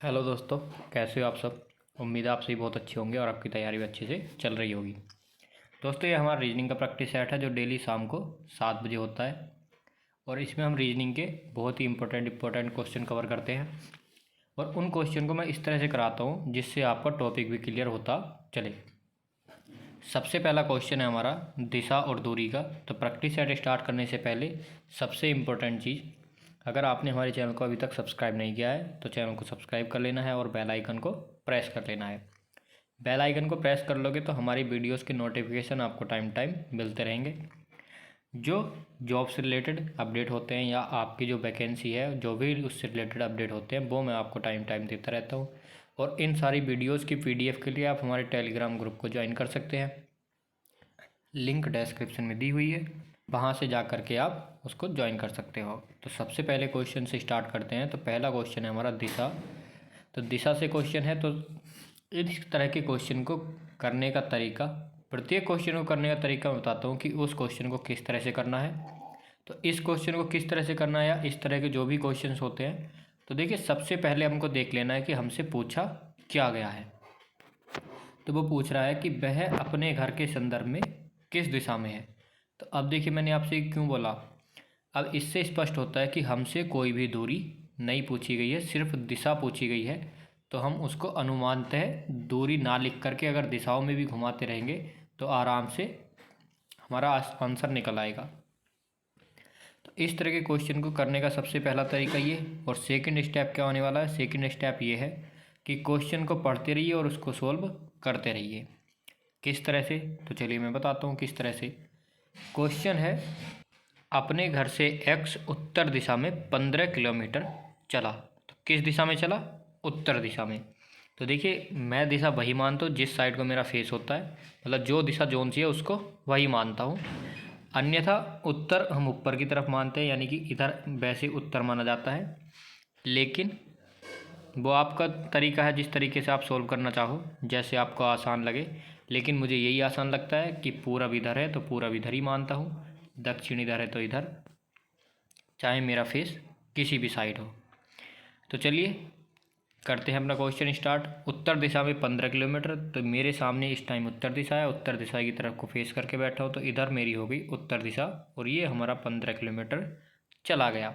Hello दोस्तों, कैसे हो आप सब। उम्मीद है आप सभी बहुत अच्छे होंगे और आपकी तैयारी भी अच्छे से चल रही होगी। दोस्तों, ये हमारा रीजनिंग का प्रैक्टिस सेट है जो डेली शाम को 7 बजे होता है और इसमें हम रीजनिंग के बहुत ही इंपॉर्टेंट क्वेश्चन कवर करते हैं और उन क्वेश्चन को मैं इस तरह से कराता हूँ जिससे आपका टॉपिक भी क्लियर होता चले। सबसे पहला क्वेश्चन है हमारा दिशा और दूरी का। तो प्रैक्टिस सेट स्टार्ट करने से पहले सबसे इम्पोर्टेंट चीज़, अगर आपने हमारे चैनल को अभी तक सब्सक्राइब नहीं किया है तो चैनल को सब्सक्राइब कर लेना है और बेल आइकन को प्रेस कर लेना है। बेल आइकन को प्रेस कर लोगे तो हमारी वीडियोस के नोटिफिकेशन आपको टाइम टाइम मिलते रहेंगे। जो जॉब से रिलेटेड अपडेट होते हैं या आपकी जो वैकेंसी है, जो भी उससे रिलेटेड अपडेट होते हैं, वो मैं आपको टाइम टाइम देता रहता हूँ। और इन सारी वीडियोज़ की PDF के लिए आप हमारे टेलीग्राम ग्रुप को ज्वाइन कर सकते हैं। लिंक डिस्क्रिप्शन में दी हुई है, वहाँ से जा कर के आप उसको ज्वाइन कर सकते हो। तो सबसे पहले क्वेश्चन से स्टार्ट करते हैं। तो पहला क्वेश्चन है हमारा दिशा। तो दिशा से क्वेश्चन है। तो इस तरह के क्वेश्चन को करने का तरीका, प्रत्येक क्वेश्चन को करने का तरीका मैं बताता हूँ कि उस क्वेश्चन को किस तरह से करना है। तो इस क्वेश्चन को किस तरह से करना है या इस तरह के जो भी क्वेश्चन होते हैं, तो देखिए सबसे पहले हमको देख लेना है कि हमसे पूछा क्या गया है। तो वो पूछ रहा है कि वह अपने घर के संदर्भ में किस दिशा में है। तो अब देखिए मैंने आपसे क्यों बोला, अब इससे स्पष्ट होता है कि हमसे कोई भी दूरी नहीं पूछी गई है, सिर्फ दिशा पूछी गई है। तो हम उसको अनुमानतः दूरी ना लिख करके अगर दिशाओं में भी घुमाते रहेंगे तो आराम से हमारा आंसर निकल आएगा। तो इस तरह के क्वेश्चन को करने का सबसे पहला तरीका ये। और सेकंड स्टेप क्या होने वाला है, सेकंड स्टेप ये है कि क्वेश्चन को पढ़ते रहिए और उसको सोल्व करते रहिए। किस तरह से, तो चलिए मैं बताता हूँ किस तरह से। क्वेश्चन है, अपने घर से X उत्तर दिशा में 15 किलोमीटर चला। तो किस दिशा में चला, उत्तर दिशा में। तो देखिए मैं दिशा वही मानता हूँ जिस साइड को मेरा फेस होता है, मतलब जो दिशा जोन सी है उसको वही मानता हूँ। अन्यथा उत्तर हम ऊपर की तरफ मानते हैं, यानी कि इधर वैसे उत्तर माना जाता है। लेकिन वो आपका तरीका है, जिस तरीके से आप सोल्व करना चाहो, जैसे आपको आसान लगे। लेकिन मुझे यही आसान लगता है कि पूरब इधर है तो पूरब इधर ही मानता हूँ, दक्षिण इधर है तो इधर, चाहे मेरा फेस किसी भी साइड हो। तो चलिए करते हैं अपना क्वेश्चन स्टार्ट। उत्तर दिशा में 15 किलोमीटर, तो मेरे सामने इस टाइम उत्तर दिशा है, उत्तर दिशा की तरफ को फेस करके बैठा हूँ, तो इधर मेरी हो गई उत्तर दिशा और ये हमारा 15 किलोमीटर चला गया।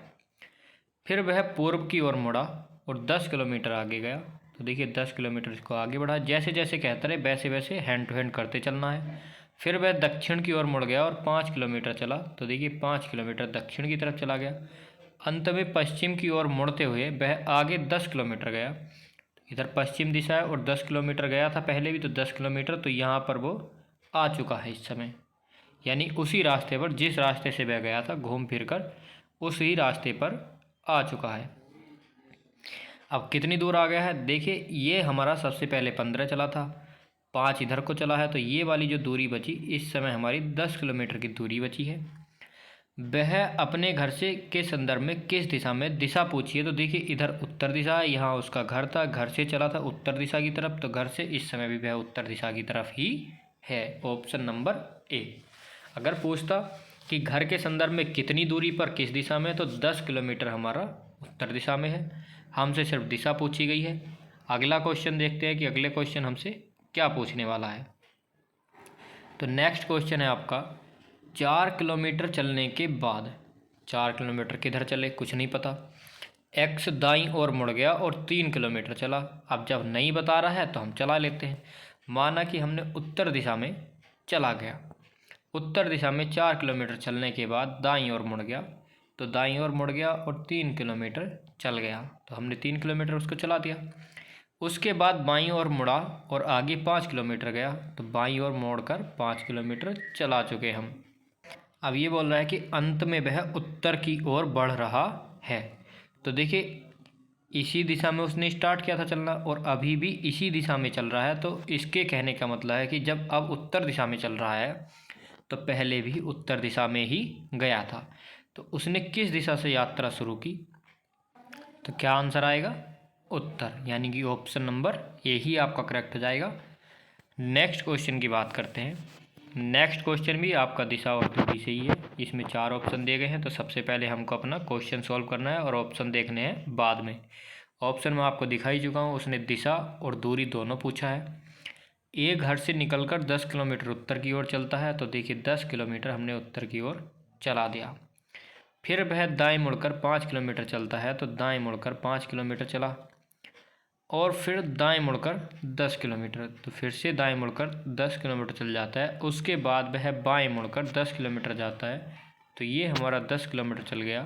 फिर वह पूर्व की ओर मुड़ा और 10 किलोमीटर आगे गया। तो देखिए 10 किलोमीटर इसको आगे बढ़ा, जैसे जैसे कहता रहे वैसे वैसे हैंड टू हैंड करते चलना है। फिर वह दक्षिण की ओर मुड़ गया और 5 किलोमीटर चला। तो देखिए 5 किलोमीटर दक्षिण की तरफ चला गया। अंत में पश्चिम की ओर मुड़ते हुए वह आगे 10 किलोमीटर गया। इधर पश्चिम दिशा है और 10 किलोमीटर गया था पहले भी, तो 10 किलोमीटर तो यहाँ पर वो आ चुका है इस समय, यानी उसी रास्ते पर जिस रास्ते से वह गया था घूम फिर कर उसी रास्ते पर आ चुका है। अब कितनी दूर आ गया है, देखिए ये हमारा सबसे पहले 15 चला था, 5 इधर को चला है, तो ये वाली जो दूरी बची इस समय हमारी 10 किलोमीटर की दूरी बची है। वह अपने घर से के संदर्भ में किस दिशा में, दिशा पूछी है। तो देखिए इधर उत्तर दिशा है, यहाँ उसका घर था, घर से चला था उत्तर दिशा की तरफ, तो घर से इस समय भी वह उत्तर दिशा की तरफ ही है, ऑप्शन नंबर ए। अगर पूछता कि घर के संदर्भ में कितनी दूरी पर किस दिशा में, तो 10 किलोमीटर हमारा उत्तर दिशा में है, हमसे सिर्फ दिशा पूछी गई है। अगला क्वेश्चन देखते हैं कि अगले क्वेश्चन हमसे क्या पूछने वाला है। तो नेक्स्ट क्वेश्चन है आपका, 4 किलोमीटर चलने के बाद, 4 किलोमीटर किधर चले कुछ नहीं पता, X दाईं ओर मुड़ गया और 3 किलोमीटर चला। अब जब नहीं बता रहा है तो हम चला लेते हैं। माना कि हमने उत्तर दिशा में चला गया, उत्तर दिशा में 4 किलोमीटर चलने के बाद दाईं ओर मुड़ गया, तो दाईं ओर मुड़ गया और 3 किलोमीटर चल गया, तो हमने 3 किलोमीटर उसको चला दिया। उसके बाद बाईं ओर मुड़ा और आगे 5 किलोमीटर गया, तो बाईं ओर मोड़कर 5 किलोमीटर चला चुके हम। अब ये बोल रहा है कि अंत में वह उत्तर की ओर बढ़ रहा है। तो देखिए इसी दिशा में उसने स्टार्ट किया था चलना और अभी भी इसी दिशा में चल रहा है, तो इसके कहने का मतलब है कि जब अब उत्तर दिशा में चल रहा है तो पहले भी उत्तर दिशा में ही गया था। तो उसने किस दिशा से यात्रा शुरू की, तो क्या आंसर आएगा, उत्तर, यानी कि ऑप्शन नंबर ए ही आपका करेक्ट हो जाएगा। नेक्स्ट क्वेश्चन की बात करते हैं। नेक्स्ट क्वेश्चन भी आपका दिशा और दूरी से ही है, इसमें 4 ऑप्शन दिए गए हैं। तो सबसे पहले हमको अपना क्वेश्चन सॉल्व करना है और ऑप्शन देखने हैं बाद में। ऑप्शन में आपको दिखाई चुका हूँ, उसने दिशा और दूरी दोनों पूछा है। एक घर से निकलकर 10 किलोमीटर उत्तर की ओर चलता है, तो देखिए 10 किलोमीटर हमने उत्तर की ओर चला दिया। फिर वह दाएं मुड़कर 5 किलोमीटर चलता है, तो दाएं मुड़कर 5 किलोमीटर चला, और फिर दाएं मुड़कर 10 किलोमीटर, तो फिर से दाएं मुड़कर 10 किलोमीटर चल जाता है। उसके बाद वह बाएं मुड़कर 10 किलोमीटर जाता है, तो ये हमारा 10 किलोमीटर चल गया।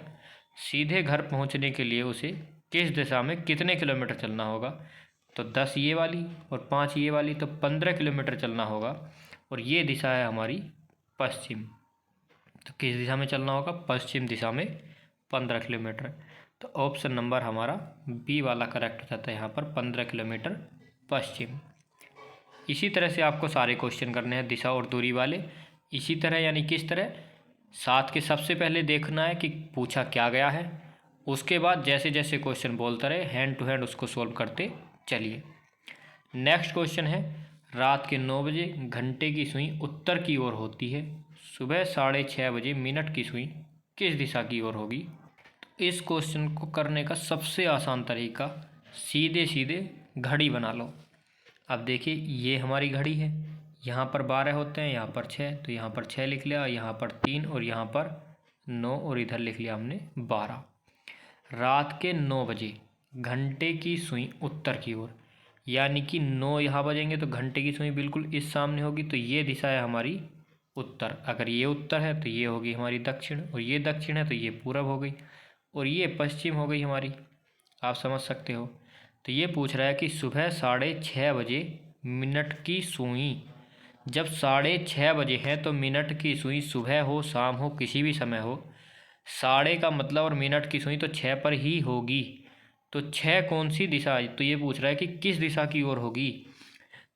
सीधे घर पहुंचने के लिए उसे किस दिशा में कितने किलोमीटर चलना होगा, तो 10 ये वाली और 5 ये वाली, तो 15 किलोमीटर चलना होगा। और ये दिशा है हमारी पश्चिम, तो किस दिशा में चलना होगा, पश्चिम दिशा में 15 किलोमीटर। तो ऑप्शन नंबर हमारा बी वाला करेक्ट हो जाता है यहाँ पर, 15 किलोमीटर पश्चिम। इसी तरह से आपको सारे क्वेश्चन करने हैं दिशा और दूरी वाले। इसी तरह यानी किस तरह, साथ के सबसे पहले देखना है कि पूछा क्या गया है, उसके बाद जैसे जैसे क्वेश्चन बोलता रहे हैंड टू हैंड उसको सोल्व करते चलिए। नेक्स्ट क्वेश्चन है, रात के 9 बजे घंटे की सुई उत्तर की ओर होती है, सुबह 6:30 बजे मिनट की सुई किस दिशा की ओर होगी। इस क्वेश्चन को करने का सबसे आसान तरीका, सीधे सीधे घड़ी बना लो। अब देखिए ये हमारी घड़ी है, यहाँ पर 12 होते हैं, यहाँ पर 6, तो यहाँ पर 6 लिख लिया, यहाँ पर 3 और यहाँ पर 9 और इधर लिख लिया हमने 12। रात के 9 बजे घंटे की सुई उत्तर की ओर, यानी कि 9 यहाँ बजेंगे तो घंटे की सुई बिल्कुल इस सामने होगी, तो ये दिशा है हमारी उत्तर। अगर ये उत्तर है तो ये होगी हमारी दक्षिण, और ये दक्षिण है तो ये पूरब हो गई, और ये पश्चिम हो गई हमारी। आप समझ सकते हो। तो ये पूछ रहा है कि सुबह 6:30 बजे मिनट की सुई, जब 6:30 बजे है तो मिनट की सुई सुबह हो शाम हो किसी भी समय हो, साढ़े का मतलब और मिनट की सुई तो 6 पर ही होगी। तो 6 कौन सी दिशा, तो ये पूछ रहा है कि किस दिशा की ओर होगी।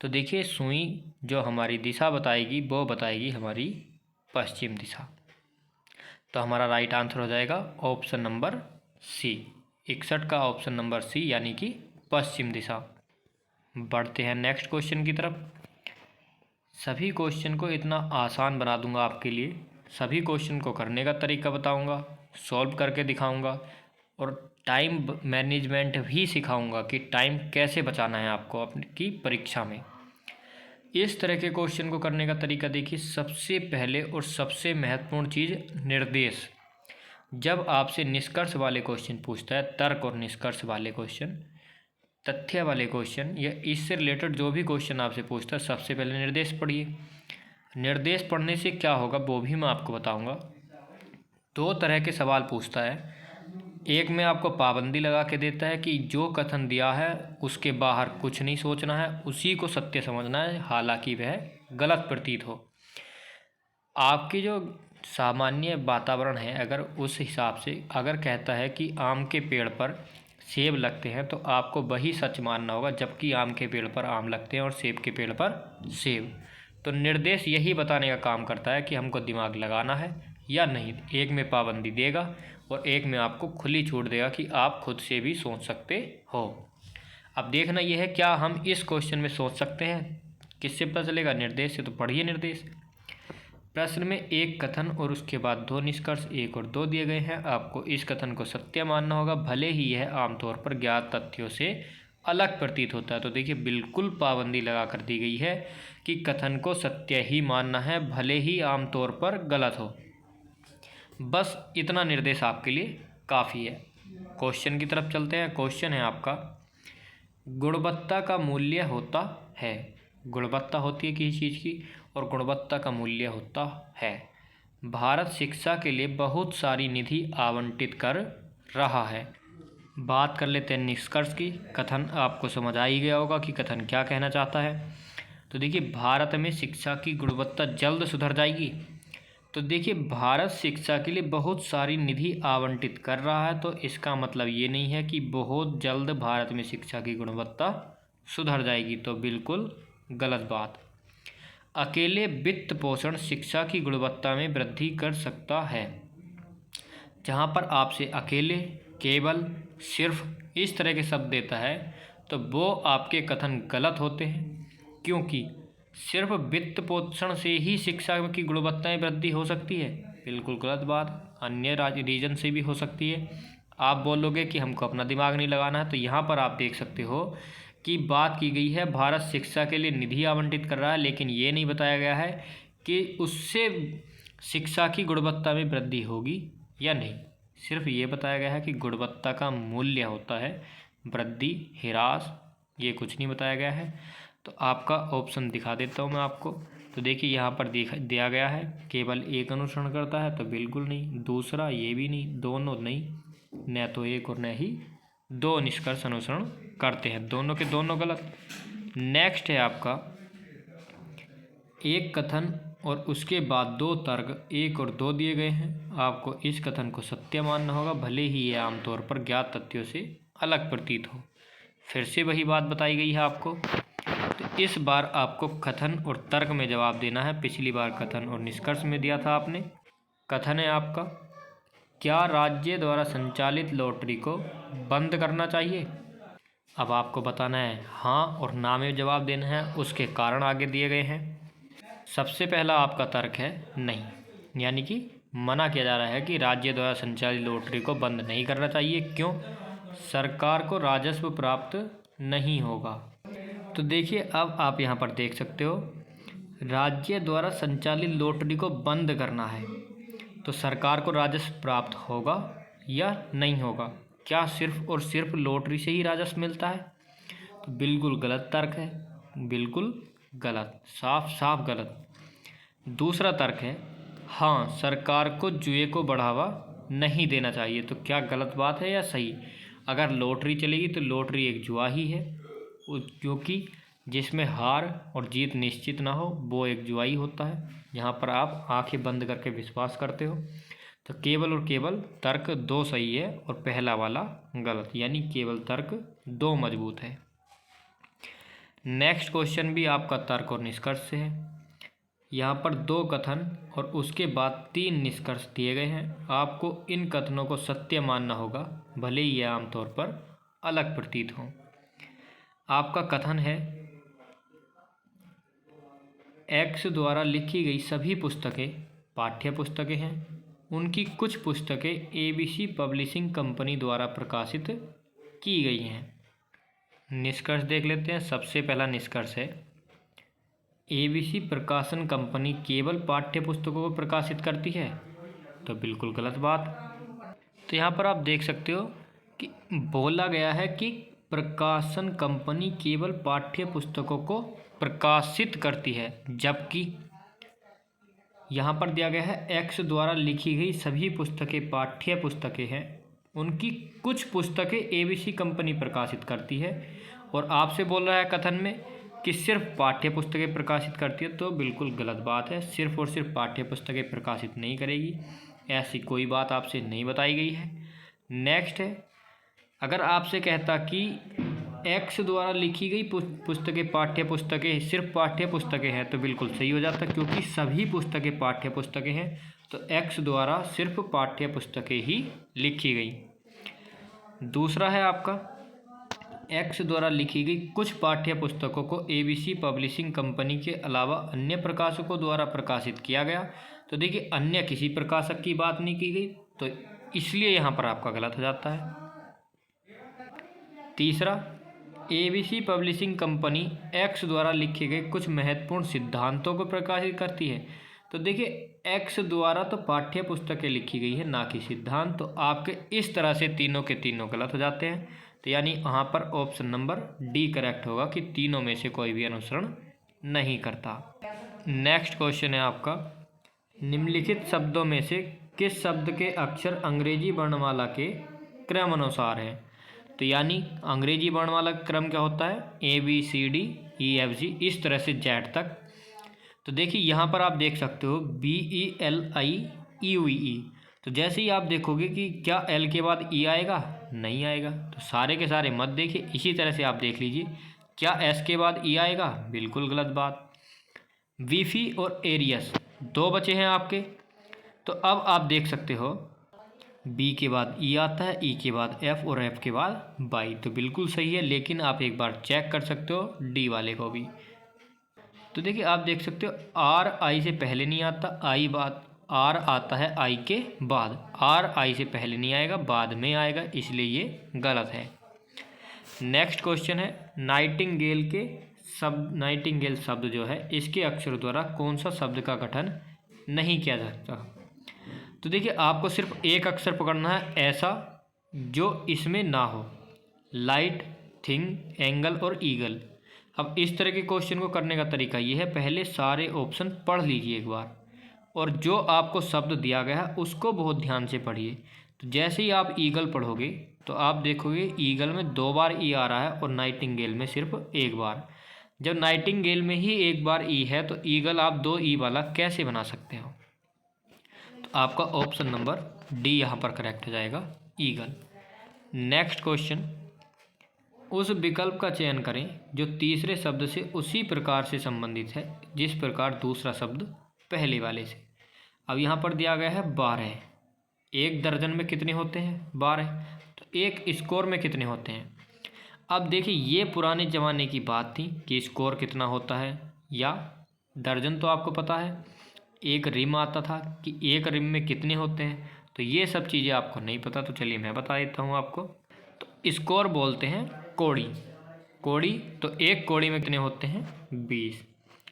तो देखिए सुई जो हमारी दिशा बताएगी वो बताएगी हमारी पश्चिम दिशा। तो हमारा राइट आंसर हो जाएगा ऑप्शन नंबर सी, 61 का ऑप्शन नंबर सी, यानी कि पश्चिम दिशा। बढ़ते हैं नेक्स्ट क्वेश्चन की तरफ। सभी क्वेश्चन को इतना आसान बना दूंगा आपके लिए, सभी क्वेश्चन को करने का तरीका बताऊंगा, सॉल्व करके दिखाऊंगा, और टाइम मैनेजमेंट भी सिखाऊंगा कि टाइम कैसे बचाना है आपको अपनी परीक्षा में। इस तरह के क्वेश्चन को करने का तरीका देखिए, सबसे पहले और सबसे महत्वपूर्ण चीज़ निर्देश। जब आपसे निष्कर्ष वाले क्वेश्चन पूछता है, तर्क और निष्कर्ष वाले क्वेश्चन, तथ्य वाले क्वेश्चन, या इससे रिलेटेड जो भी क्वेश्चन आपसे पूछता है, सबसे पहले निर्देश पढ़िए। निर्देश पढ़ने से क्या होगा वो भी मैं आपको बताऊंगा। 2 तरह के सवाल पूछता है, एक में आपको पाबंदी लगा के देता है कि जो कथन दिया है उसके बाहर कुछ नहीं सोचना है, उसी को सत्य समझना है, हालांकि वह गलत प्रतीत हो। आपकी जो सामान्य वातावरण है, अगर उस हिसाब से अगर कहता है कि आम के पेड़ पर सेब लगते हैं तो आपको वही सच मानना होगा, जबकि आम के पेड़ पर आम लगते हैं और सेब के पेड़ पर सेब। तो निर्देश यही बताने का काम करता है कि हमको दिमाग लगाना है या नहीं। एक में पाबंदी देगा और एक में आपको खुली छूट देगा कि आप खुद से भी सोच सकते हो। अब देखना यह है क्या हम इस क्वेश्चन में सोच सकते हैं, किससे पता चलेगा, निर्देश से। तो पढ़िए निर्देश। प्रश्न में एक कथन और उसके बाद 2 निष्कर्ष 1 और 2 दिए गए हैं। आपको इस कथन को सत्य मानना होगा, भले ही यह आमतौर पर ज्ञात तथ्यों से अलग प्रतीत होता है। तो देखिए बिल्कुल पाबंदी लगा कर दी गई है कि कथन को सत्य ही मानना है, भले ही आमतौर पर गलत हो। बस इतना निर्देश आपके लिए काफ़ी है। क्वेश्चन की तरफ चलते हैं। क्वेश्चन है आपका, गुणवत्ता का मूल्य होता है। गुणवत्ता होती है किसी चीज़ की और गुणवत्ता का मूल्य होता है। भारत शिक्षा के लिए बहुत सारी निधि आवंटित कर रहा है। बात कर लेते हैं निष्कर्ष की। कथन आपको समझ आ ही गया होगा कि कथन क्या कहना चाहता है। तो देखिए भारत में शिक्षा की गुणवत्ता जल्द सुधर जाएगी। तो देखिए भारत शिक्षा के लिए बहुत सारी निधि आवंटित कर रहा है, तो इसका मतलब ये नहीं है कि बहुत जल्द भारत में शिक्षा की गुणवत्ता सुधर जाएगी, तो बिल्कुल गलत बात। अकेले वित्त पोषण शिक्षा की गुणवत्ता में वृद्धि कर सकता है। जहाँ पर आपसे अकेले, केवल, सिर्फ इस तरह के शब्द देता है तो वो आपके कथन गलत होते हैं, क्योंकि सिर्फ वित्त पोषण से ही शिक्षा की गुणवत्ता में वृद्धि हो सकती है, बिल्कुल गलत बात। अन्य रीजन से भी हो सकती है। आप बोलोगे कि हमको अपना दिमाग नहीं लगाना है, तो यहाँ पर आप देख सकते हो कि बात की गई है भारत शिक्षा के लिए निधि आवंटित कर रहा है, लेकिन ये नहीं बताया गया है कि उससे शिक्षा की गुणवत्ता में वृद्धि होगी या नहीं। सिर्फ ये बताया गया है कि गुणवत्ता का मूल्य होता है, वृद्धि, ह्रास, ये कुछ नहीं बताया गया है। तो आपका ऑप्शन दिखा देता हूँ मैं आपको। तो देखिए यहाँ पर दिया गया है केवल एक अनुसरण करता है, तो बिल्कुल नहीं। दूसरा ये भी नहीं, दोनों नहीं, न तो एक और न ही दो निष्कर्ष अनुसरण करते हैं, दोनों के दोनों गलत। नेक्स्ट है आपका एक कथन और उसके बाद दो तर्क 1 और 2 दिए गए हैं। आपको इस कथन को सत्य मानना होगा, भले ही ये आमतौर पर ज्ञात तथ्यों से अलग प्रतीत हो। फिर से वही बात बताई गई है आपको। तो इस बार आपको कथन और तर्क में जवाब देना है। पिछली बार कथन और निष्कर्ष में दिया था आपने। कथन है आपका, क्या राज्य द्वारा संचालित लॉटरी को बंद करना चाहिए? अब आपको बताना है हाँ और ना में जवाब देना है। उसके कारण आगे दिए गए हैं। सबसे पहला आपका तर्क है नहीं, यानी कि मना किया जा रहा है कि राज्य द्वारा संचालित लॉटरी को बंद नहीं करना चाहिए। क्यों? सरकार को राजस्व प्राप्त नहीं होगा। तो देखिए अब आप यहाँ पर देख सकते हो, राज्य द्वारा संचालित लॉटरी को बंद करना है, तो सरकार को राजस्व प्राप्त होगा या नहीं होगा? क्या सिर्फ और सिर्फ लॉटरी से ही राजस्व मिलता है? तो बिल्कुल गलत तर्क है, बिल्कुल गलत, साफ साफ गलत। दूसरा तर्क है हाँ, सरकार को जुए को बढ़ावा नहीं देना चाहिए। तो क्या गलत बात है या सही? अगर लॉटरी चलेगी तो लॉटरी एक जुआ ही है, क्योंकि जिसमें हार और जीत निश्चित ना हो वो एक जुआ ही होता है। यहाँ पर आप आंखें बंद करके विश्वास करते हो। तो केवल और केवल तर्क 2 सही है और पहला वाला गलत, यानी केवल तर्क 2 मजबूत है। नेक्स्ट क्वेश्चन भी आपका तर्क और निष्कर्ष से है। यहाँ पर 2 कथन और उसके बाद 3 निष्कर्ष दिए गए हैं। आपको इन कथनों को सत्य मानना होगा, भले ही यह आमतौर पर अलग प्रतीत हो। आपका कथन है एक्स द्वारा लिखी गई सभी पुस्तकें पाठ्य पुस्तकें हैं। उनकी कुछ पुस्तकें ABC पब्लिशिंग कंपनी द्वारा प्रकाशित की गई हैं। निष्कर्ष देख लेते हैं। सबसे पहला निष्कर्ष है ABC प्रकाशन कंपनी केवल पाठ्य पुस्तकों को प्रकाशित करती है, तो बिल्कुल गलत बात। तो यहाँ पर आप देख सकते हो कि बोला गया है कि प्रकाशन कंपनी केवल पाठ्य पुस्तकों को प्रकाशित करती है, जबकि यहाँ पर दिया गया है एक्स द्वारा लिखी गई सभी पुस्तकें पाठ्य पुस्तकें हैं। उनकी कुछ पुस्तकें ABC कंपनी प्रकाशित करती है, और आपसे बोल रहा है कथन में कि सिर्फ पाठ्य पुस्तकें प्रकाशित करती है, तो बिल्कुल गलत बात है। सिर्फ और सिर्फ पाठ्य पुस्तकें प्रकाशित नहीं करेगी, ऐसी कोई बात आपसे नहीं बताई गई है। नेक्स्ट है, अगर आपसे कहता कि एक्स द्वारा लिखी गई पुस्तकें पाठ्य पुस्तकें सिर्फ पाठ्य पुस्तकें हैं, तो बिल्कुल सही हो जाता, क्योंकि सभी पुस्तकें पाठ्य पुस्तकें हैं, तो एक्स द्वारा सिर्फ पाठ्य पुस्तकें ही लिखी गई। दूसरा है आपका एक्स द्वारा लिखी गई कुछ पाठ्य पुस्तकों को ABC पब्लिशिंग कंपनी के अलावा अन्य प्रकाशकों द्वारा प्रकाशित किया गया। तो देखिए अन्य किसी प्रकाशक की बात नहीं की गई, तो इसलिए यहाँ पर आपका गलत हो जाता है। तीसरा, ABC पब्लिशिंग कंपनी एक्स द्वारा लिखे गए कुछ महत्वपूर्ण सिद्धांतों को प्रकाशित करती है। तो देखिए एक्स द्वारा तो पाठ्य पुस्तकें लिखी गई है, ना कि सिद्धांत। तो आपके इस तरह से तीनों के तीनों गलत हो जाते हैं। तो यानी यहाँ पर ऑप्शन नंबर डी करेक्ट होगा कि तीनों में से कोई भी अनुसरण नहीं करता। नेक्स्ट क्वेश्चन है आपका, निम्नलिखित शब्दों में से किस शब्द के अक्षर अंग्रेजी वर्णमाला के क्रम अनुसार है? तो यानी अंग्रेजी वर्णमाला का क्रम क्या होता है? ABCDEFG, इस तरह से Z तक। तो देखिए यहाँ पर आप देख सकते हो BELIEUE। तो जैसे ही आप देखोगे कि क्या L के बाद E आएगा? नहीं आएगा। तो सारे के सारे मत देखिए। इसी तरह से आप देख लीजिए, क्या S के बाद E आएगा? बिल्कुल गलत बात। वीफी और एरियस 2 बचे हैं आपके। तो अब आप देख सकते हो B के बाद E आता है, E के बाद F और F के बाद बाई। तो बिल्कुल सही है, लेकिन आप एक बार चेक कर सकते हो D वाले को भी। तो देखिए आप देख सकते हो R I से पहले नहीं आता, I बाद आर आता है आई के बाद, आर आई से पहले नहीं आएगा, बाद में आएगा, इसलिए ये गलत है। नेक्स्ट क्वेश्चन है नाइटिंगेल के शब्द, नाइटिंगेल शब्द जो है इसके अक्षर द्वारा कौन सा शब्द का गठन नहीं किया जा सकता। तो देखिए आपको सिर्फ एक अक्षर पकड़ना है ऐसा जो इसमें ना हो, लाइट, थिंग, एंगल और ईगल। अब इस तरह के क्वेश्चन को करने का तरीका ये है, पहले सारे ऑप्शन पढ़ लीजिए एक बार, और जो आपको शब्द दिया गया है उसको बहुत ध्यान से पढ़िए। तो जैसे ही आप ईगल पढ़ोगे तो आप देखोगे ईगल में 2 बार ई आ रहा है और नाइटिंगेल में सिर्फ 1 बार। जब नाइटिंगेल में ही 1 बार ई है तो ईगल आप 2 ई वाला कैसे बना सकते हो। तो आपका ऑप्शन नंबर डी यहाँ पर करेक्ट हो जाएगा, ईगल। नेक्स्ट क्वेश्चन, उस विकल्प का चयन करें जो तीसरे शब्द से उसी प्रकार से संबंधित है जिस प्रकार दूसरा शब्द पहले वाले से। अब यहाँ पर दिया गया है 12, एक दर्जन में कितने होते हैं 12, तो एक स्कोर में कितने होते हैं। अब देखिए ये पुराने ज़माने की बात थी कि स्कोर कितना होता है या दर्जन तो आपको पता है, एक रिम आता था कि एक रिम में कितने होते हैं, तो ये सब चीज़ें आपको नहीं पता, तो चलिए मैं बता देता हूँ आपको। तो स्कोर बोलते हैं कोड़ी, कोड़ी, तो एक कोड़ी में कितने होते हैं 20।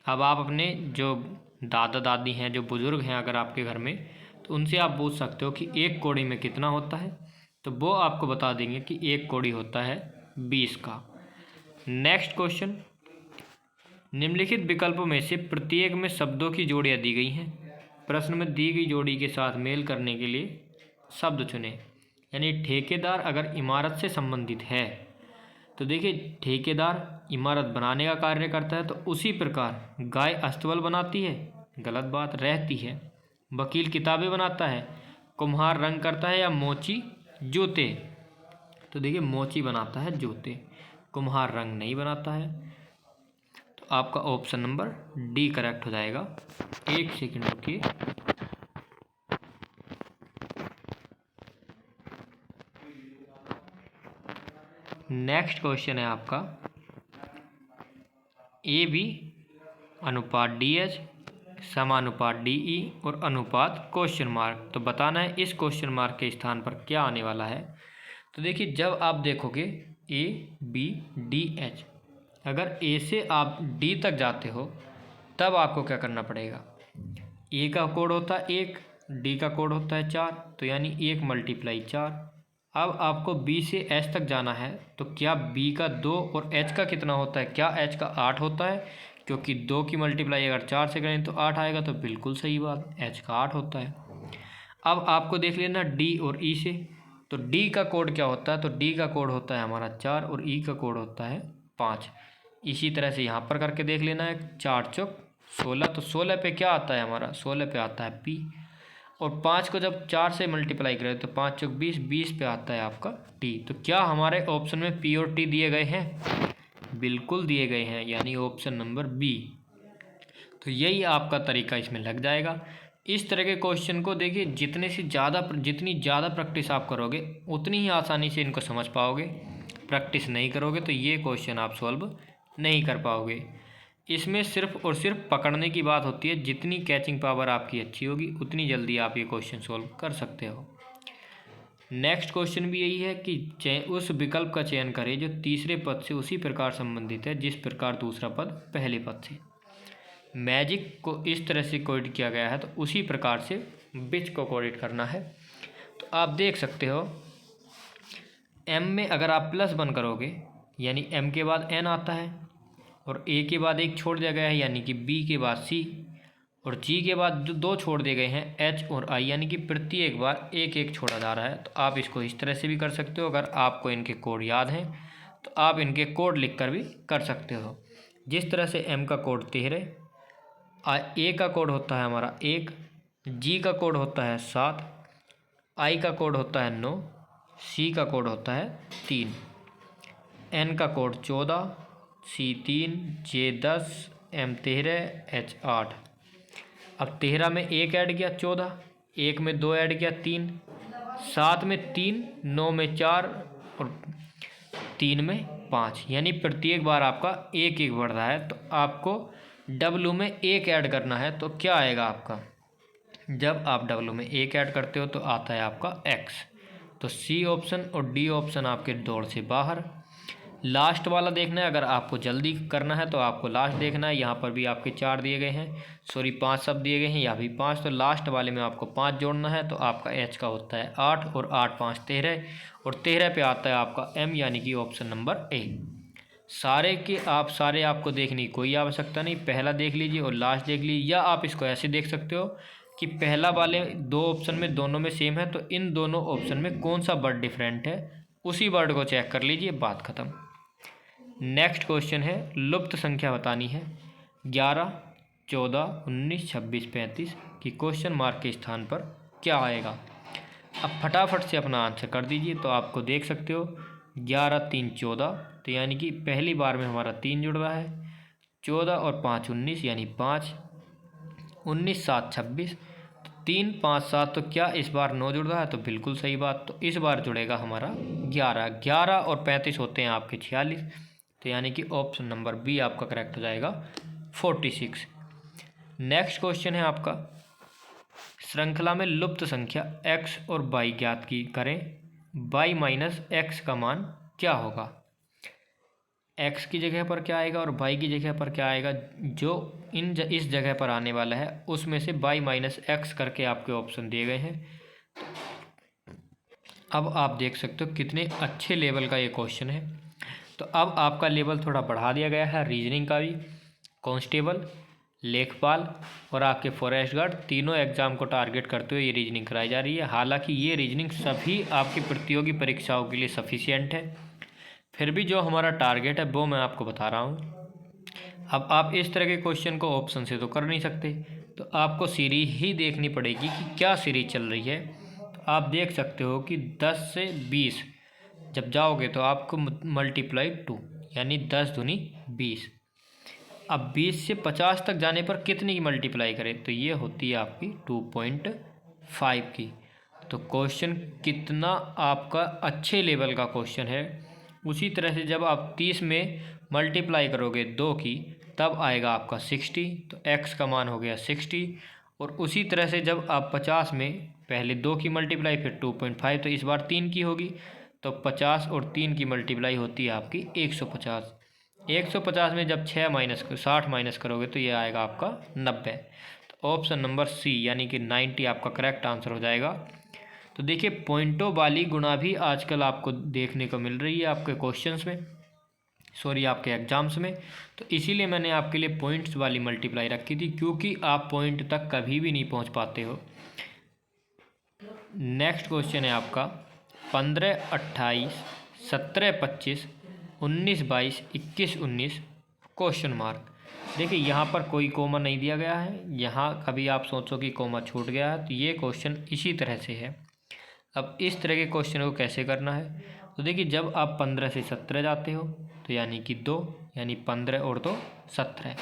अब आप अपने जो दादा दादी हैं, जो बुज़ुर्ग हैं अगर आपके घर में, तो उनसे आप पूछ सकते हो कि एक कोड़ी में कितना होता है, तो वो आपको बता देंगे कि एक कोड़ी होता है 20 का। नेक्स्ट क्वेश्चन, निम्नलिखित विकल्पों में से प्रत्येक में शब्दों की जोड़ियाँ दी गई हैं, प्रश्न में दी गई जोड़ी के साथ मेल करने के लिए शब्द चुनें। यानी ठेकेदार अगर इमारत से संबंधित है तो देखिए ठेकेदार इमारत बनाने का कार्य करता है, तो उसी प्रकार गाय अस्तबल बनाती है, गलत बात, रहती है। वकील किताबें बनाता है, कुम्हार रंग करता है या मोची जूते, तो देखिए मोची बनाता है जूते, कुम्हार रंग नहीं बनाता है। तो आपका ऑप्शन नंबर डी करेक्ट हो जाएगा। एक सेकंड रुकिए। नेक्स्ट क्वेश्चन है आपका ए बी अनुपात डी एच समानुपात डी ई और अनुपात क्वेश्चन मार्क। तो बताना है इस क्वेश्चन मार्क के स्थान पर क्या आने वाला है। तो देखिए जब आप देखोगे ए बी डी एच, अगर ए से आप डी तक जाते हो तब आपको क्या करना पड़ेगा, ए का कोड होता है 1, डी का कोड होता है 4, तो यानी 1 × 4। अब आपको बी से एच तक जाना है, तो क्या बी का 2 और एच का कितना होता है, क्या एच का 8 होता है, क्योंकि 2 की मल्टीप्लाई अगर 4 से करें तो 8 आएगा, तो बिल्कुल सही बात, एच का 8 होता है। अब आपको देख लेना डी और ई से, तो डी का कोड क्या होता है, तो डी का कोड होता है हमारा 4 और ई का कोड होता है 5। इसी तरह से यहाँ पर करके देख लेना है, 4 चौक 16, तो 16 पे क्या आता है हमारा, 16 पे आता है पी, और 5 को जब 4 से मल्टीप्लाई करें तो 5 चौक 20, 20 पे आता है आपका टी। तो क्या हमारे ऑप्शन में पी और टी दिए गए हैं, बिल्कुल दिए गए हैं, यानी ऑप्शन नंबर बी। तो यही आपका तरीका इसमें लग जाएगा। इस तरह के क्वेश्चन को देखिए जितनी ज़्यादा प्रैक्टिस आप करोगे उतनी ही आसानी से इनको समझ पाओगे। प्रैक्टिस नहीं करोगे तो ये क्वेश्चन आप सॉल्व नहीं कर पाओगे। इसमें सिर्फ और सिर्फ पकड़ने की बात होती है, जितनी कैचिंग पावर आपकी अच्छी होगी उतनी जल्दी आप ये क्वेश्चन सॉल्व कर सकते हो। नेक्स्ट क्वेश्चन भी यही है कि उस विकल्प का चयन करें जो तीसरे पद से उसी प्रकार संबंधित है जिस प्रकार दूसरा पद पहले पद से। मैजिक को इस तरह से कोड किया गया है, तो उसी प्रकार से बिच को कोडिट करना है। तो आप देख सकते हो एम में अगर आप +1 करोगे यानी एम के बाद एन आता है, और ए के बाद 1 छोड़ दिया गया है यानी कि बी के बाद सी, और जी के बाद 2 छोड़ दिए गए हैं एच और आई, यानी कि प्रत्येक बार 1 छोड़ा जा रहा है। तो आप इसको इस तरह से भी कर सकते हो, अगर आपको इनके कोड याद हैं तो आप इनके कोड लिखकर भी कर सकते हो। जिस तरह से एम का कोड 13, ए का कोड होता है हमारा 1, जी का कोड होता है 7, आई का कोड होता है 9, सी का कोड होता है 3, एन का कोड 14, सी 3, जे 10, एम 13, एच 8। अब 13 में 1 ऐड किया 14, 1 में 2 ऐड किया 3, 7 में 3, 9 में 4 और 3 में 5, यानी प्रत्येक बार आपका 1 बढ़ रहा है। तो आपको डब्लू में 1 ऐड करना है, तो क्या आएगा आपका, जब आप डब्ल्यू में एक ऐड करते हो तो आता है आपका एक्स। तो सी ऑप्शन और डी ऑप्शन आपके दौड़ से बाहर। लास्ट वाला देखना है, अगर आपको जल्दी करना है तो आपको लास्ट देखना है। यहाँ पर भी आपके 4 दिए गए हैं, सॉरी 5 सब दिए गए हैं, यहाँ भी 5। तो लास्ट वाले में आपको 5 जोड़ना है, तो आपका एच का होता है 8 और 8 5 13 और 13 पे आता है आपका एम, यानी कि ऑप्शन नंबर ए। सारे के आप सारे आपको देखने की कोई आवश्यकता नहीं, पहला देख लीजिए और लास्ट देख लीजिए, या आप इसको ऐसे देख सकते हो कि पहला वाले 2 ऑप्शन में दोनों में सेम है, तो इन दोनों ऑप्शन में कौन सा वर्ड डिफरेंट है उसी वर्ड को चेक कर लीजिए, बात खत्म। नेक्स्ट क्वेश्चन है, लुप्त संख्या बतानी है 11, 14, 19, 26, 35 की क्वेश्चन मार्क के स्थान पर क्या आएगा। अब फटाफट से अपना आंसर कर दीजिए। तो आपको देख सकते हो 11 3 14, तो यानी कि पहली बार में हमारा 3 जुड़ रहा है। 14 और 5 19, यानी 5। 19 7 26, तो 3 5 7, तो क्या इस बार 9 जुड़ रहा है, तो बिल्कुल सही बात। तो इस बार जुड़ेगा हमारा 11। 11 और 35 होते हैं आपके 46, तो यानी कि ऑप्शन नंबर बी आपका करेक्ट हो जाएगा 46। नेक्स्ट क्वेश्चन है आपका, श्रृंखला में लुप्त संख्या x और y ज्ञात की करें, y माइनस एक्स का मान क्या होगा। x की जगह पर क्या आएगा और y की जगह पर क्या आएगा, जो इस जगह पर आने वाला है उसमें से y माइनस एक्स करके आपके ऑप्शन दिए गए हैं। अब आप देख सकते हो कितने अच्छे लेवल का ये क्वेश्चन है। तो अब आपका लेवल थोड़ा बढ़ा दिया गया है, रीजनिंग का भी। कांस्टेबल, लेखपाल और आपके फॉरेस्ट गार्ड तीनों एग्जाम को टारगेट करते हुए ये रीजनिंग कराई जा रही है। हालांकि ये रीजनिंग सभी आपकी प्रतियोगी परीक्षाओं के लिए सफिशिएंट है, फिर भी जो हमारा टारगेट है वो मैं आपको बता रहा हूँ। अब आप इस तरह के क्वेश्चन को ऑप्शन से तो कर नहीं सकते, तो आपको सीरीज ही देखनी पड़ेगी कि क्या सीरीज चल रही है। तो आप देख सकते हो कि 10 से 20 जब जाओगे तो आपको मल्टीप्लाई 2, यानी 10 दूनी 20। अब 20 से 50 तक जाने पर कितनी की मल्टीप्लाई करें, तो ये होती है आपकी 2.5 की। तो क्वेश्चन कितना आपका अच्छे लेवल का क्वेश्चन है। उसी तरह से जब आप 30 में मल्टीप्लाई करोगे 2 की, तब आएगा आपका 60, तो x का मान हो गया 60। और उसी तरह से जब आप 50 में पहले 2 की मल्टीप्लाई फिर 2.5, तो इस बार 3 की होगी, तो 50 और 3 की मल्टीप्लाई होती है आपकी 150। 150 में जब 60 माइनस करोगे तो ये आएगा आपका 90। तो ऑप्शन नंबर सी यानी कि 90 आपका करेक्ट आंसर हो जाएगा। तो देखिए पॉइंटों वाली गुणा भी आजकल आपको देखने को मिल रही है आपके क्वेश्चंस में, सॉरी आपके एग्जाम्स में। तो इसीलिए मैंने आपके लिए पॉइंट्स वाली मल्टीप्लाई रखी थी, क्योंकि आप पॉइंट तक कभी भी नहीं पहुंच पाते हो। नेक्स्ट क्वेश्चन है आपका 15 28 17 25 19 22 21 19 क्वेश्चन मार्क। देखिए यहाँ पर कोई कोमा नहीं दिया गया है, यहाँ कभी आप सोचो कि कोमा छूट गया है तो ये क्वेश्चन इसी तरह से है। अब इस तरह के क्वेश्चन को कैसे करना है, तो देखिए जब आप 15 से 17 जाते हो तो यानी कि 2, यानी 15 और 2 17।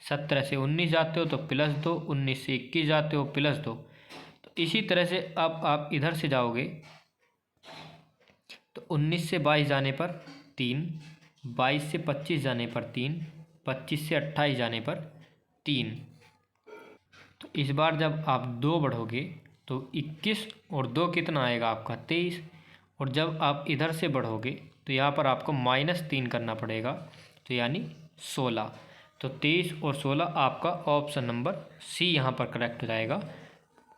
17 से 19 जाते हो तो +2, 19 से 21 जाते हो +2। तो इसी तरह से अब आप इधर से जाओगे तो 19 से 22 जाने पर 3, 22 से 25 जाने पर 3, 25 से 28 जाने पर 3। तो इस बार जब आप 2 बढ़ोगे तो 21 और 2 कितना आएगा आपका 23। और जब आप इधर से बढ़ोगे तो यहाँ पर आपको -3 करना पड़ेगा, तो यानी 16। तो 23 और 16 आपका ऑप्शन नंबर सी यहाँ पर करेक्ट हो जाएगा,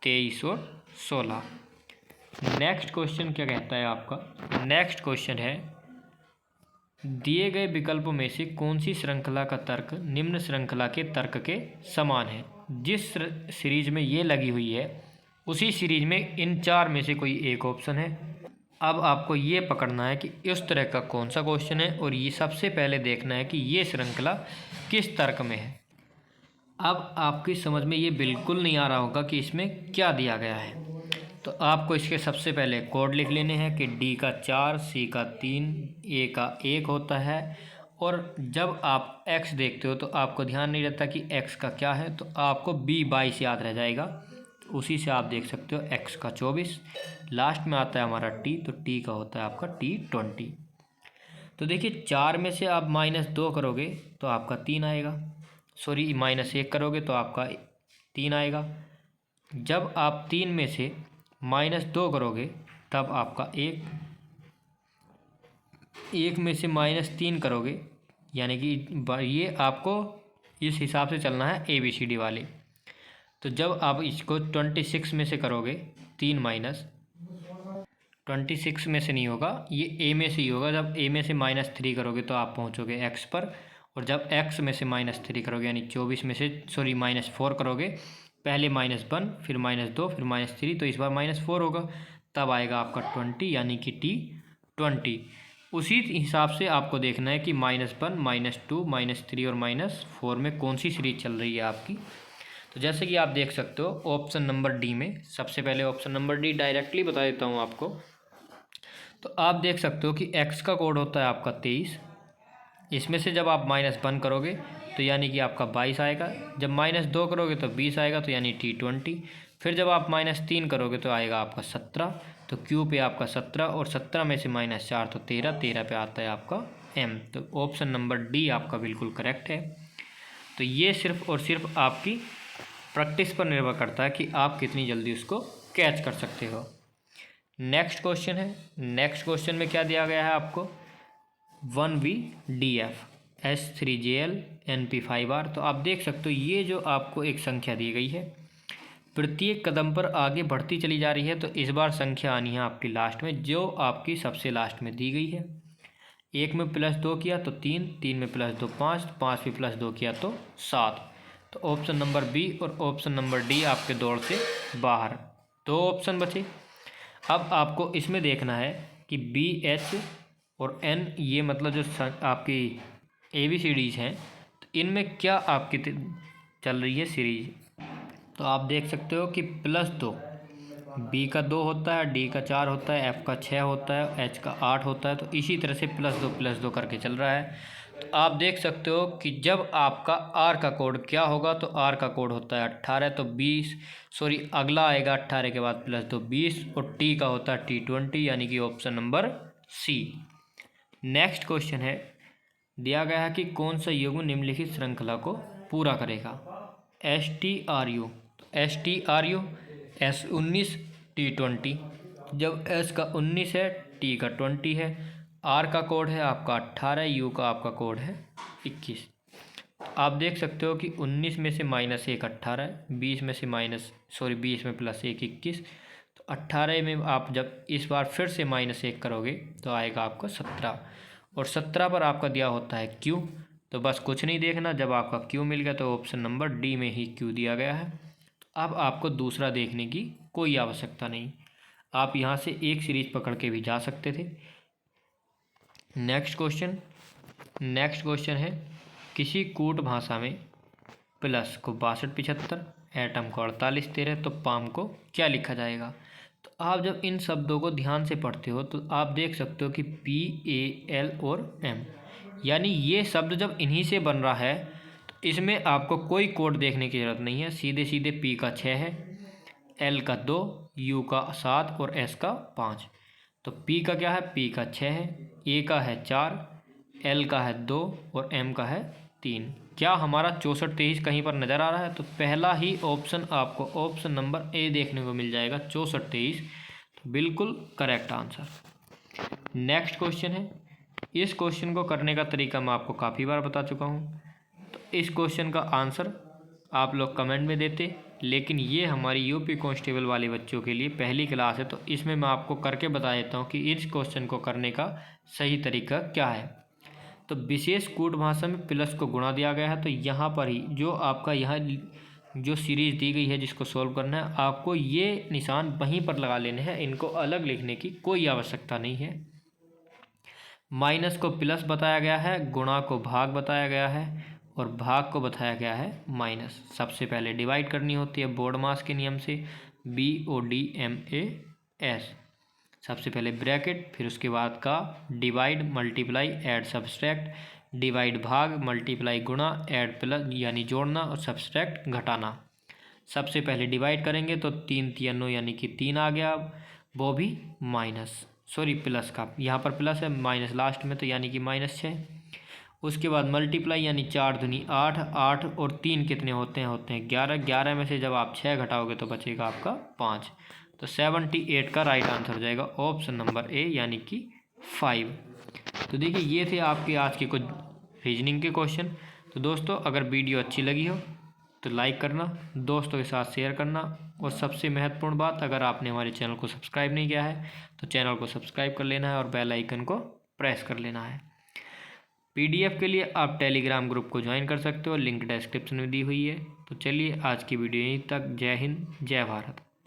23 और 16। नेक्स्ट क्वेश्चन क्या कहता है आपका, नेक्स्ट क्वेश्चन है दिए गए विकल्पों में से कौन सी श्रृंखला का तर्क निम्न श्रृंखला के तर्क के समान है। जिस सीरीज में ये लगी हुई है उसी सीरीज में इन 4 में से कोई एक ऑप्शन है। अब आपको ये पकड़ना है कि इस तरह का कौन सा क्वेश्चन है, और ये सबसे पहले देखना है कि ये श्रृंखला किस तर्क में है। अब आपकी समझ में ये बिल्कुल नहीं आ रहा होगा कि इसमें क्या दिया गया है, तो आपको इसके सबसे पहले कोड लिख लेने हैं कि डी का 4, सी का 3, ए का 1 होता है। और जब आप एक्स देखते हो तो आपको ध्यान नहीं रहता कि एक्स का क्या है, तो आपको बी 22 याद रह जाएगा। तो उसी से आप देख सकते हो एक्स का 24। लास्ट में आता है हमारा टी, तो टी का होता है आपका टी 20। तो देखिए 4 में से आप -2 करोगे तो आपका 3 आएगा, सॉरी -1 करोगे तो आपका 3 आएगा। जब आप 3 में से -2 करोगे तब आपका 1 में से -3 करोगे, यानी कि ये आपको इस हिसाब से चलना है ABCD वाले। तो जब आप इसको 26 में से करोगे, 3 माइनस 26 में से नहीं होगा, ये A में से ही होगा। जब A में से -3 करोगे तो आप पहुंचोगे X पर, और जब X में से -3 करोगे यानी 24 में से -4 करोगे, पहले -1 फिर -2 फिर -3, तो इस बार -4 होगा, तब आएगा आपका 20 यानी कि T20। उसी हिसाब से आपको देखना है कि -1 -2 -3 और -4 में कौन सी सीरीज चल रही है आपकी। तो जैसे कि आप देख सकते हो ऑप्शन नंबर डी में, सबसे पहले ऑप्शन नंबर डी डायरेक्टली बता देता हूँ आपको। तो आप देख सकते हो कि एक्स का कोड होता है आपका 23, इसमें से जब आप -1 करोगे तो यानी कि आपका 22 आएगा, जब -2 करोगे तो 20 आएगा, तो यानी T20। फिर जब आप -3 करोगे तो आएगा आपका 17, तो क्यू पे आपका 17, और 17 में से -4 तो 13, 13 पे आता है आपका M। तो ऑप्शन नंबर डी आपका बिल्कुल करेक्ट है। तो ये सिर्फ और सिर्फ आपकी प्रैक्टिस पर निर्भर करता है कि आप कितनी जल्दी उसको कैच कर सकते हो। नेक्स्ट क्वेश्चन है, नेक्स्ट क्वेश्चन में क्या दिया गया है आपको, 1VDF S3JL NP5R। तो आप देख सकते हो ये जो आपको एक संख्या दी गई है, प्रत्येक कदम पर आगे बढ़ती चली जा रही है, तो इस बार संख्या आनी है आपकी लास्ट में, जो आपकी सबसे लास्ट में दी गई है। 1 में +2 किया तो 3, 3 में +2 5, 5 में +2 किया तो 7। तो ऑप्शन नंबर बी और ऑप्शन नंबर डी आपके दौड़ से बाहर, 2 ऑप्शन बचे। अब आपको इसमें देखना है कि बी, एच और एन, ये मतलब जो आपकी ABCDs हैं, तो इनमें क्या आपकी चल रही है सीरीज। तो आप देख सकते हो कि +2 बी का 2 होता है, डी का 4 होता है, एफ का 6 होता है, एच का 8 होता है। तो इसी तरह से +2 करके चल रहा है। तो आप देख सकते हो कि जब आपका आर का कोड क्या होगा, तो आर का कोड होता है 18, तो 20 अगला आएगा 18 के बाद +2 20, और टी का होता है T20, यानी कि option number C. Next question है, दिया गया है कि कौन सा युग्म निम्नलिखित श्रृंखला को पूरा करेगा। STRU, STRU S19 T20, जब S का 19 है, T का 20 है, R का कोड है आपका 18, U का आपका कोड है 21। आप देख सकते हो कि 19 में से -1 18, 20 में से 20 में +1 21, तो 18 में आप जब इस बार फिर से -1 करोगे तो आएगा आपका 17, और 17 पर आपका दिया होता है Q। तो बस कुछ नहीं देखना, जब आपका Q मिल गया तो ऑप्शन नंबर डी में ही Q दिया गया है। अब आपको दूसरा देखने की कोई आवश्यकता नहीं, आप यहाँ से एक सीरीज पकड़ के भी जा सकते थे। नेक्स्ट क्वेश्चन है, किसी कूट भाषा में प्लस को 62 75, एटम को 48 13, तो पाम को क्या लिखा जाएगा। तो आप जब इन शब्दों को ध्यान से पढ़ते हो तो आप देख सकते हो कि PAL और M, यानी ये शब्द जब इन्हीं से बन रहा है तो इसमें आपको कोई कोड देखने की ज़रूरत नहीं है। सीधे सीधे P का 6 है, L का 2, U का 7 और S का 5। तो P का क्या है, P का 6 है, A का है 4, L का है 2 और M का है 3। क्या हमारा 64 23 कहीं पर नज़र आ रहा है। तो पहला ही ऑप्शन आपको ऑप्शन नंबर ए देखने को मिल जाएगा, 64 23, तो बिल्कुल करेक्ट आंसर। नेक्स्ट क्वेश्चन है, इस क्वेश्चन को करने का तरीका मैं आपको काफ़ी बार बता चुका हूँ। तो इस क्वेश्चन का आंसर आप लोग कमेंट में देते, लेकिन ये हमारी UP कांस्टेबल वाले बच्चों के लिए पहली क्लास है, तो इसमें मैं आपको करके बता देता हूँ कि इस क्वेश्चन को करने का सही तरीका क्या है। तो विशेष कूट भाषा में प्लस को गुणा दिया गया है, तो यहाँ पर ही जो आपका यहाँ जो सीरीज दी गई है जिसको सॉल्व करना है, आपको ये निशान वहीं पर लगा लेने हैं, इनको अलग लिखने की कोई आवश्यकता नहीं है। माइनस को प्लस बताया गया है, गुणा को भाग बताया गया है, और भाग को बताया गया है माइनस। सबसे पहले डिवाइड करनी होती है बोर्ड मास के नियम से, BODMAS। सबसे पहले ब्रैकेट, फिर उसके बाद का divide multiply add subtract, divide भाग मल्टीप्लाई गुणा ऐड प्लस यानी जोड़ना और सब्सट्रैक्ट घटाना। सबसे पहले डिवाइड करेंगे तो 3 3 9 यानी कि 3 आ गया, वो भी प्लस का, यहाँ पर प्लस है माइनस लास्ट में, तो यानी कि -6। उसके बाद मल्टीप्लाई यानी 4 दूनी 8, 8 और 3 कितने होते हैं 11, 11 में से जब आप 6 घटाओगे तो बचेगा आपका 5। तो 78 का राइट आंसर हो जाएगा ऑप्शन नंबर ए यानी कि 5। तो देखिए ये थे आपके आज के कुछ रीजनिंग के क्वेश्चन। तो दोस्तों अगर वीडियो अच्छी लगी हो तो लाइक करना, दोस्तों के साथ शेयर करना, और सबसे महत्वपूर्ण बात, अगर आपने हमारे चैनल को सब्सक्राइब नहीं किया है तो चैनल को सब्सक्राइब कर लेना है और बेल आइकन को प्रेस कर लेना है। पीडीएफ के लिए आप टेलीग्राम ग्रुप को ज्वाइन कर सकते हो, लिंक डिस्क्रिप्शन में दी हुई है। तो चलिए आज की वीडियो यहीं तक। जय हिंद, जय भारत।